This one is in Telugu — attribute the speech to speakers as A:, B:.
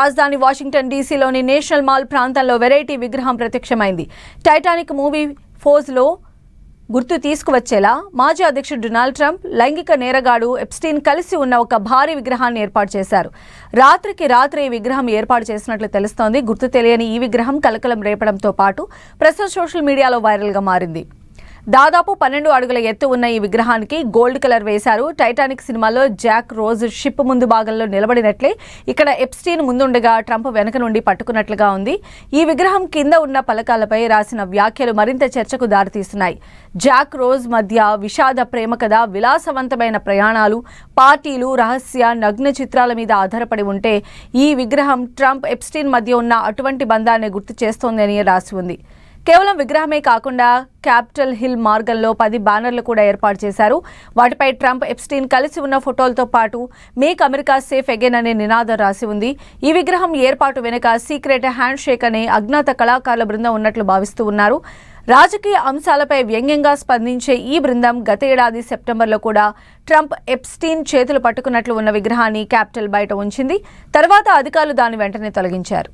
A: రాజధాని వాషింగ్టన్ డీసీలోని నేషనల్ మాల్ ప్రాంతంలో వెరైటీ విగ్రహం ప్రత్యక్షమైంది. టైటానిక్ మూవీ ఫోజ్లో గుర్తు తీసుకువచ్చేలా మాజీ అధ్యక్షుడు డొనాల్డ్ ట్రంప్, లైంగిక నేరగాడు ఎప్స్టీన్ కలిసి ఉన్న ఒక భారీ విగ్రహాన్ని ఏర్పాటు చేశారు. రాత్రికి రాత్రి ఈ విగ్రహం ఏర్పాటు చేసినట్లు తెలుస్తోంది. గుర్తు తెలియని ఈ విగ్రహం కలకలం రేపడంతో పాటు ప్రస్తుతం సోషల్ మీడియాలో వైరల్గా మారింది. దాదాపు 12 అడుగుల ఎత్తు ఉన్న ఈ విగ్రహానికి గోల్డ్ కలర్ వేశారు. టైటానిక్ సినిమాలో జాక్ రోజ్ షిప్ ముందు భాగంలో నిలబడినట్లే ఇక్కడ ఎప్స్టీన్ ముందుండగా ట్రంప్ వెనక నుండి పట్టుకున్నట్లుగా ఉంది. ఈ విగ్రహం కింద ఉన్న పలకాలపై రాసిన వ్యాఖ్యలు మరింత చర్చకు దారితీస్తున్నాయి. జాక్ రోజ్ మధ్య విషాద ప్రేమ కథ, విలాసవంతమైన ప్రయాణాలు, పార్టీలు, రహస్య నగ్న చిత్రాల మీద ఆధారపడి ఉంటే ఈ విగ్రహం ట్రంప్ ఎప్స్టీన్ మధ్య ఉన్న అటువంటి బంధాన్ని గుర్తు చేస్తోందని రాసి ఉంది. కేవలం విగ్రహమే కాకుండా క్యాపిటల్ హిల్ మార్గంలో 10 బ్యానర్లు కూడా ఏర్పాటు చేశారు. వాటిపై ట్రంప్, ఎప్స్టీన్ కలిసి ఉన్న ఫోటోలతో పాటు మేక్ అమెరికా సేఫ్ అగైన్ అనే నినాదం రాసి ఉంది. ఈ విగ్రహం ఏర్పాటు వెనుక సీక్రెట్ హ్యాండ్ షేక్ అనే అజ్ఞాత కళాకారుల బృందం ఉన్నట్లు భావిస్తూ ఉన్నారు. రాజకీయ అంశాలపై వ్యంగ్యంగా స్పందించే ఈ బృందం గత ఏడాది సెప్టెంబర్లో కూడా ట్రంప్, ఎప్స్టీన్ చేతులు పట్టుకున్నట్లు ఉన్న విగ్రహాన్ని క్యాపిటల్ బయట ఉంచింది. తర్వాత అధికారులు దాన్ని వెంటనే తొలగించారు.